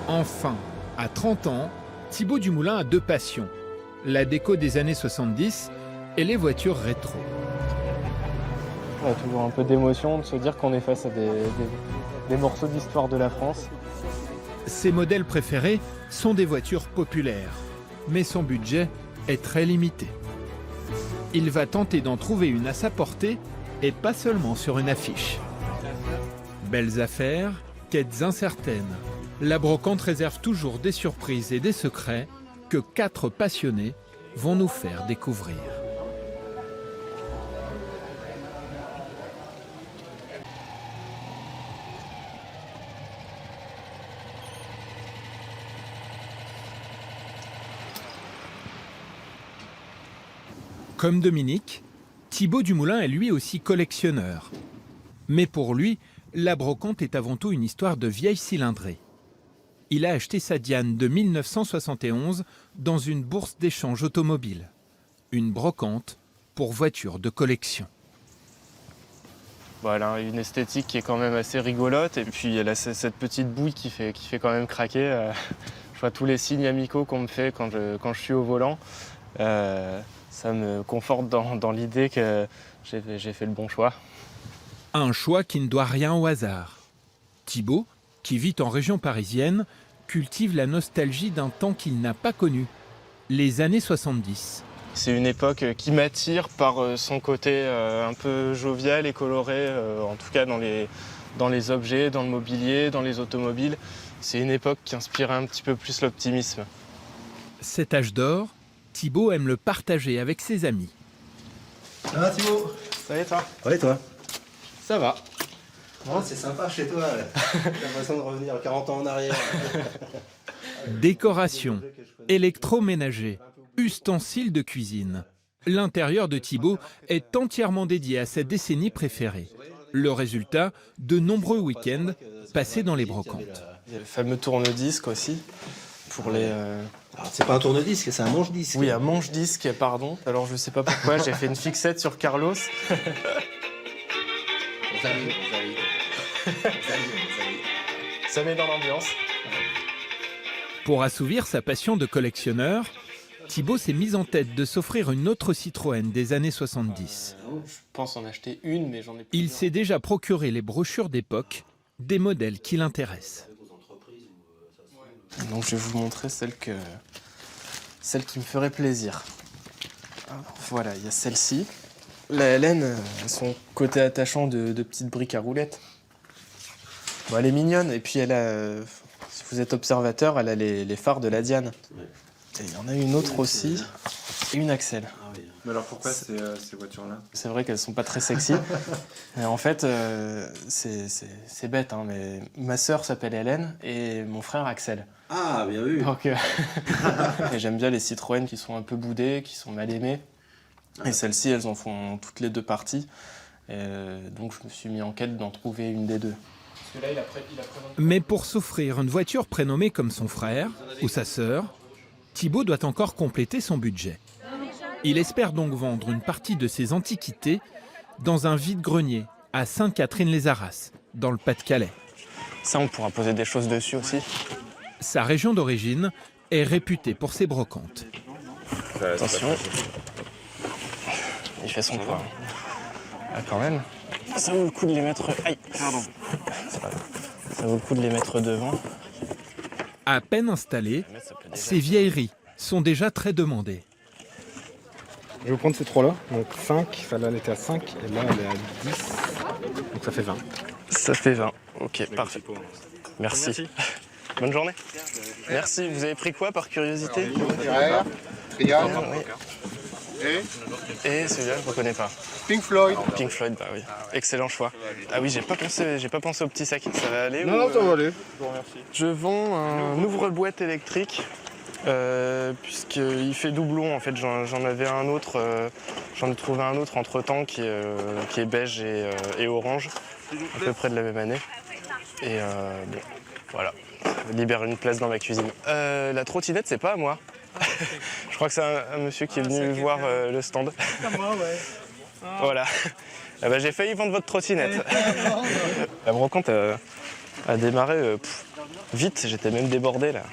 Enfin, à 30 ans, Thibaut Dumoulin a deux passions, la déco des années 70 et les voitures rétro. On a toujours un peu d'émotion de se dire qu'on est face à des morceaux d'histoire de la France. Ses modèles préférés sont des voitures populaires, mais son budget est très limité. Il va tenter d'en trouver une à sa portée et pas seulement sur une affiche. Belles affaires, quêtes incertaines. La brocante réserve toujours des surprises et des secrets que 4 passionnés vont nous faire découvrir. Comme Dominique, Thibaut Dumoulin est lui aussi collectionneur. Mais pour lui, la brocante est avant tout une histoire de vieilles cylindrées. Il a acheté sa Diane de 1971 dans une bourse d'échange automobile. Une brocante pour voitures de collection. Bon, elle a une esthétique qui est quand même assez rigolote et puis elle a cette petite bouille qui fait quand même craquer. Je vois tous les signes amicaux qu'on me fait quand je suis au volant. Ça me conforte dans l'idée que j'ai fait le bon choix. Un choix qui ne doit rien au hasard. Thibaut, qui vit en région parisienne, cultive la nostalgie d'un temps qu'il n'a pas connu, les années 70. C'est une époque qui m'attire par son côté un peu jovial et coloré, en tout cas dans les objets, dans le mobilier, dans les automobiles. C'est une époque qui inspirait un petit peu plus l'optimisme. Cet âge d'or, Thibaut aime le partager avec ses amis. Ça va Thibaut? Ça va et toi? Ouais, toi? Ça va. Bon, c'est sympa chez toi, j'ai l'impression de revenir 40 ans en arrière. Décoration, électroménager, ustensiles de cuisine. L'intérieur de Thibaut est entièrement dédié à sa décennie préférée. Le résultat, de nombreux week-ends passés dans les brocantes. Il y a le fameux tourne-disque aussi. Pour les. Alors, c'est pas un tourne-disque, c'est un manche-disque. Oui, un manche-disque, pardon. Alors je sais pas pourquoi, j'ai fait une fixette sur Carlos. Ça met dans l'ambiance. Pour assouvir sa passion de collectionneur, Thibaut s'est mis en tête de s'offrir une autre Citroën des années 70. Je pense en acheter une, mais j'en ai plus. Il s'est déjà procuré les brochures d'époque des modèles qui l'intéressent. Donc je vais vous montrer celle qui me ferait plaisir. Voilà, il y a celle-ci. La LN a son côté attachant de petites briques à roulettes. Bon, elle est mignonne, et puis elle a, si vous êtes observateur, elle a les phares de la Diane. Et il y en a une autre aussi, et une Axel. Mais alors pourquoi ces voitures-là? C'est vrai qu'elles sont pas très sexy. Et en fait, c'est bête, hein, mais ma sœur s'appelle Hélène et mon frère Axel. Ah, bien vu. Donc, et j'aime bien les Citroën qui sont un peu boudées, qui sont mal aimées. Et celles-ci, elles en font toutes les deux parties. Et donc je me suis mis en quête d'en trouver une des deux. Parce que là, Mais pour s'offrir une voiture prénommée comme son frère ou sa sœur, Thibaut doit encore compléter son budget. Il espère donc vendre une partie de ses antiquités dans un vide-grenier à Sainte-Catherine-les-Arras, dans le Pas-de-Calais. Ça, on pourra poser des choses dessus aussi. Sa région d'origine est réputée pour ses brocantes. Attention. Il fait son poids. Ah, quand même. Ça vaut le coup de les mettre... Aïe. Pardon. Ça vaut le coup de les mettre devant. À peine installées, ces vieilleries sont déjà très demandées. Je vais prendre ces trois-là. Donc 5, enfin là elle était à 5 et là elle est à 10. Donc ça fait 20. Ça fait 20. Ok, parfait. Merci. Bonne journée. Merci. Vous avez pris quoi par curiosité? Trial. Et celui-là, je ne reconnais pas. Pink Floyd. Pink Floyd, bah oui. Excellent choix. Ah oui, j'ai pas pensé au petit sac. Ça va aller? Non, ça va aller. Je vous remercie. Je vends un ouvre-boîte électrique. Puisqu'il fait doublon, en fait, j'en avais un autre, j'en ai trouvé un autre entre-temps qui est beige et orange, à peu près de la même année. Et bon, voilà, ça libère une place dans ma cuisine. La trottinette, c'est pas à moi. Je crois que c'est un monsieur qui est venu voir le stand. C'est à moi, ouais. Voilà. Ah bah, j'ai failli vendre votre trottinette. La brocante a démarré vite, j'étais même débordé là.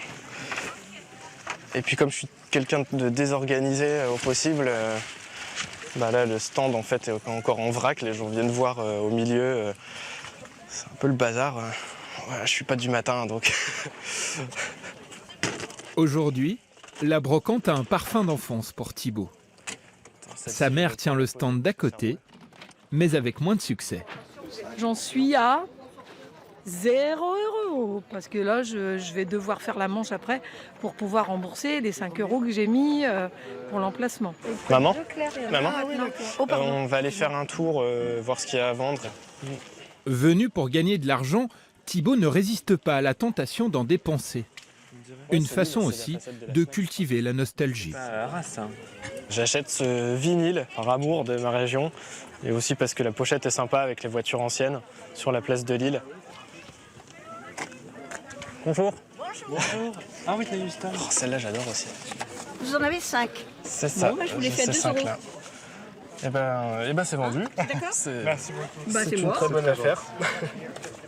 Et puis comme je suis quelqu'un de désorganisé au possible, là le stand en fait est encore en vrac, les gens viennent voir au milieu, c'est un peu le bazar. Voilà, je suis pas du matin donc. Aujourd'hui, la brocante a un parfum d'enfance pour Thibaut. Sa mère tient le stand d'à côté, mais avec moins de succès. J'en suis à 0 € parce que là, je vais devoir faire la manche après pour pouvoir rembourser les 5 € que j'ai mis pour l'emplacement. Maman, Maman, Oh, pardon. on va aller faire un tour, voir ce qu'il y a à vendre. Venu pour gagner de l'argent, Thibaut ne résiste pas à la tentation d'en dépenser. Une façon aussi de cultiver la nostalgie. J'achète ce vinyle par amour de ma région et aussi parce que la pochette est sympa avec les voitures anciennes sur la place de Lille. Bonjour. Bonjour. Ah oui, t'as eu ça. Oh, celle-là, j'adore aussi. Vous en avez 5. C'est ça. Bon, je vous l'ai fait à 2 5 €. là. Eh ben c'est vendu. D'accord. Merci beaucoup. Bah, c'est une moi. très bonne affaire.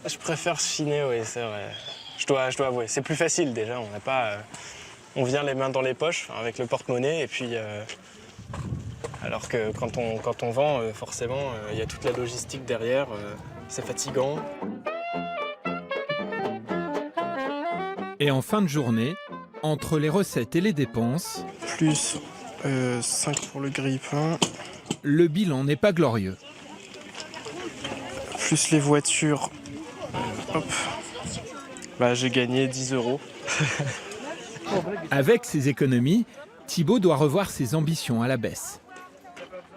Je préfère chiner, oui, c'est vrai. Je dois avouer, c'est plus facile déjà. On n'a pas, on vient les mains dans les poches avec le porte-monnaie et puis. Alors que quand on vend, forcément, il y a toute la logistique derrière. C'est fatigant. Et en fin de journée, entre les recettes et les dépenses, Plus 5 pour le grille-pain. le bilan n'est pas glorieux. Plus les voitures. Hop. J'ai gagné 10 €. Avec ses économies, Thibaut doit revoir ses ambitions à la baisse.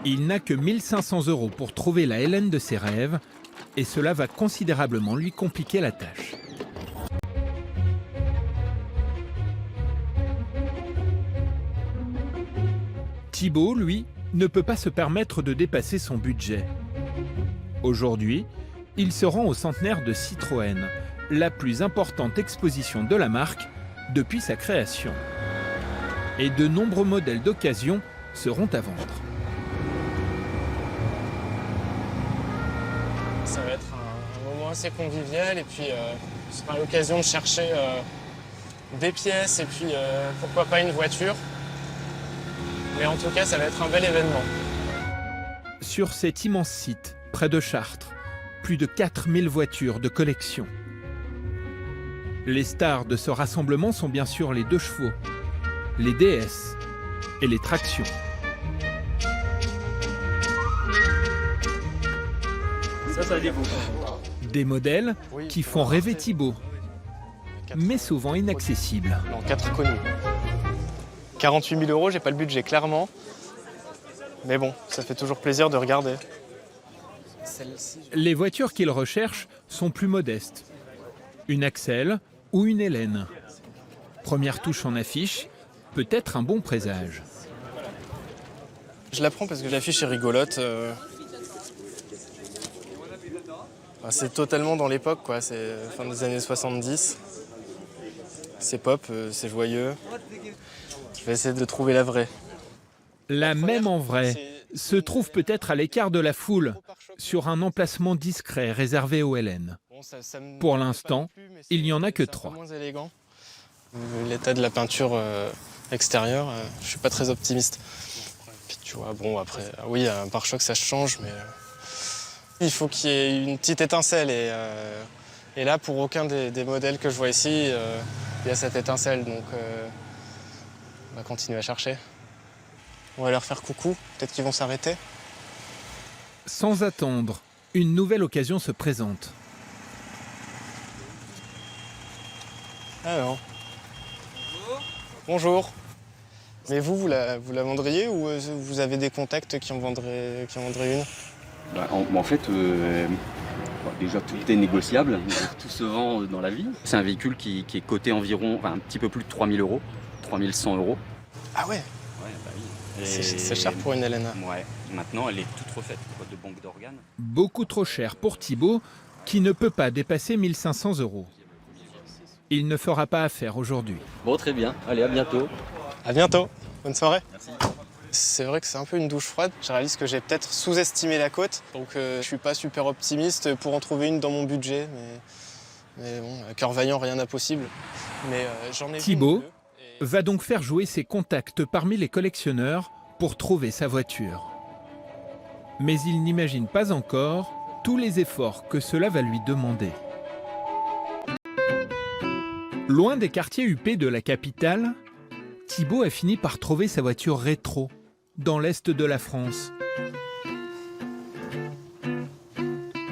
Il n'a que 1 500 € pour trouver la Hélène de ses rêves et cela va considérablement lui compliquer la tâche. Thibaut, lui, ne peut pas se permettre de dépasser son budget. Aujourd'hui, il se rend au centenaire de Citroën, la plus importante exposition de la marque depuis sa création. Et de nombreux modèles d'occasion seront à vendre. Ça va être un moment assez convivial et puis ce sera l'occasion de chercher des pièces et puis pourquoi pas une voiture. Mais en tout cas, ça va être un bel événement. Sur cet immense site, près de Chartres, plus de 4000 voitures de collection. Les stars de ce rassemblement sont bien sûr les 2 chevaux, les DS et les tractions. Des modèles qui font rêver Thibaut, mais souvent inaccessibles. Non, 4 connus. 48 000 €, j'ai pas le budget, clairement. Mais bon, ça fait toujours plaisir de regarder. Les voitures qu'il recherche sont plus modestes. Une Axel ou une Hélène. Première touche en affiche, peut-être un bon présage. Je la prends parce que l'affiche est rigolote. C'est totalement dans l'époque, quoi. C'est fin des années 70. C'est pop, c'est joyeux. Je vais essayer de trouver la vraie. La même en vrai se trouve peut-être à l'écart de la foule, sur un emplacement discret réservé aux Hélènes. Pour l'instant, il n'y en a que 3. Moins élégant. L'état de la peinture extérieure, je suis pas très optimiste. Puis tu vois, bon après, oui, un pare-choc ça se change, mais il faut qu'il y ait une petite étincelle et là, pour aucun des modèles que je vois ici, il y a cette étincelle, donc on va continuer à chercher. On va leur faire coucou, peut-être qu'ils vont s'arrêter. Sans attendre, une nouvelle occasion se présente. Alors. Bonjour. Mais vous la vendriez ou vous avez des contacts qui en vendraient une? En fait, déjà tout est négociable, tout se vend dans la vie. C'est un véhicule qui est coté environ un petit peu plus de 3 000 €, 3 100 €. Ah ouais. C'est cher pour une Hélène. Ouais, maintenant elle est toute refaite, de banque d'organes. Beaucoup trop cher pour Thibaut, qui ne peut pas dépasser 1 500 €. Il ne fera pas affaire aujourd'hui. Bon, très bien, allez, à bientôt. À bientôt, bonne soirée. Merci. C'est vrai que c'est un peu une douche froide. Je réalise que j'ai peut-être sous-estimé la cote, donc je suis pas super optimiste pour en trouver une dans mon budget, Mais bon, à cœur vaillant, rien n'est possible. Mais j'en ai vu Thibaut une, deux, et- va donc faire jouer ses contacts parmi les collectionneurs pour trouver sa voiture. Mais il n'imagine pas encore tous les efforts que cela va lui demander. Loin des quartiers huppés de la capitale, Thibaut a fini par trouver sa voiture rétro, dans l'est de la France.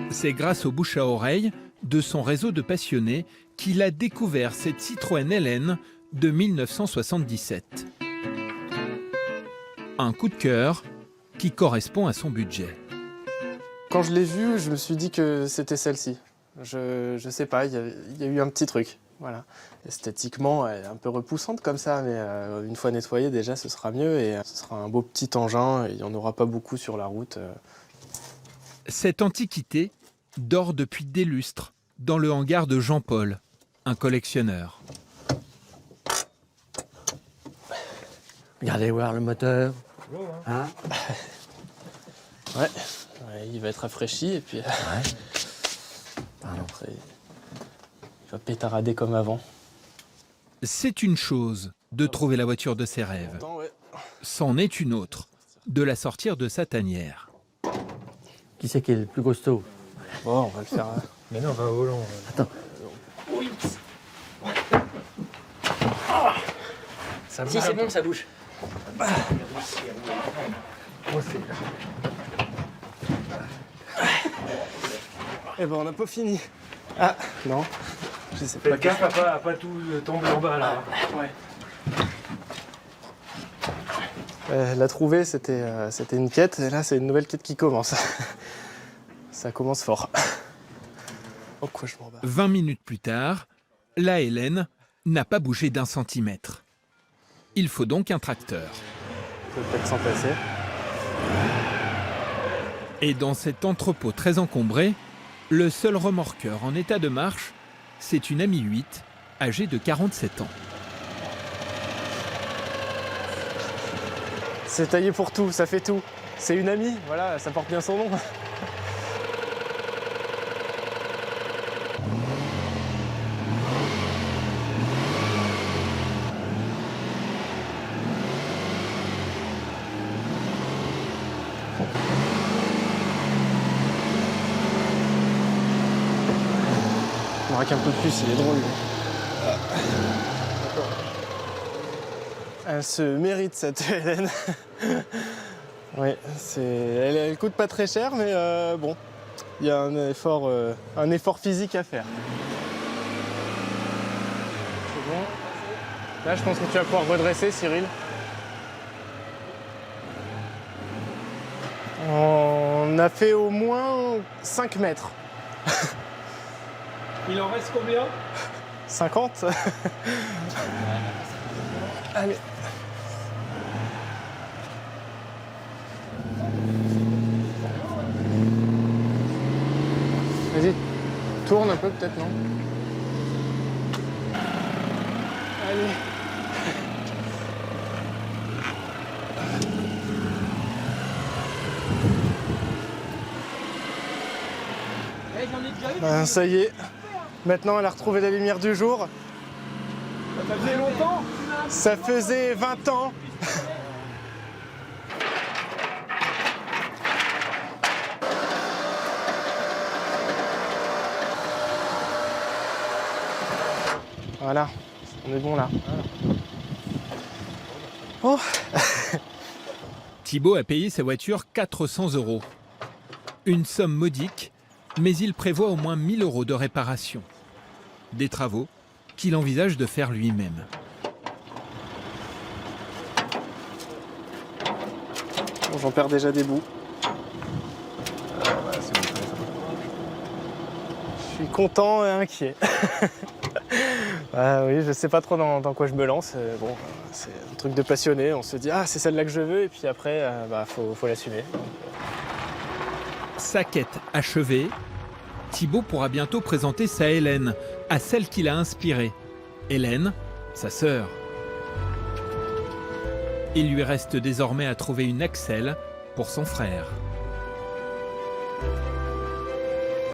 C'est grâce au bouche à oreille de son réseau de passionnés qu'il a découvert cette Citroën LN de 1977. Un coup de cœur qui correspond à son budget. Quand je l'ai vue, je me suis dit que c'était celle-ci. Je sais pas, il y a eu un petit truc. Voilà. Esthétiquement, elle est un peu repoussante comme ça, mais une fois nettoyée, déjà, ce sera mieux et ce sera un beau petit engin et il n'y en aura pas beaucoup sur la route. Cette antiquité dort depuis des lustres dans le hangar de Jean-Paul, un collectionneur. Regardez voir le moteur. Hein? Ouais, il va être rafraîchi et puis après, il va pétarader comme avant. C'est une chose de trouver la voiture de ses rêves. Pourtant, ouais. C'en est une autre de la sortir de sa tanière. Qui c'est qui est le plus costaud? Bon, on va le faire. Mais non, on va au volant. Attends. Ça Si c'est bon, ça bouge. Eh ben, on n'a pas fini. Ah, non. Je sais pas. Fais gaffe à pas tout tomber en bas là. Ouais. La trouver, c'était une quête, et là, c'est une nouvelle quête qui commence. Ça commence fort. Pourquoi je m'en bats? 20 minutes plus tard, la LN n'a pas bougé d'un centimètre. Il faut donc un tracteur. On peut peut-être s'en passer. Et dans cet entrepôt très encombré, le seul remorqueur en état de marche, c'est une Ami 8, âgée de 47 ans. C'est taillé pour tout, ça fait tout. C'est une amie, voilà, ça porte bien son nom. On raque un peu plus, il est drôle. Elle se mérite cette Hélène. Oui, elle coûte pas très cher, mais bon, il y a un effort physique à faire. C'est bon. Là, je pense que tu vas pouvoir redresser, Cyril. On a fait au moins 5 mètres. Il en reste combien? 50. Allez. Vas-y, tourne un peu peut-être, non? Allez. Ben, ça y est. Maintenant, elle a retrouvé la lumière du jour. Ça faisait longtemps? Ça faisait 20 ans. Voilà, on est bon là. Oh. Thibaut a payé sa voiture 400 €. Une somme modique, mais il prévoit au moins 1 000 € de réparation. Des travaux qu'il envisage de faire lui-même. Bon, j'en perds déjà des bouts. Je suis content et inquiet. Ah oui, je sais pas trop dans quoi je me lance. Bon, c'est un truc de passionné. On se dit ah c'est celle-là que je veux et puis après faut l'assumer. Sa quête achevée, Thibaut pourra bientôt présenter sa Hélène à celle qui l'a inspirée. Hélène, sa sœur. Il lui reste désormais à trouver une Axelle pour son frère.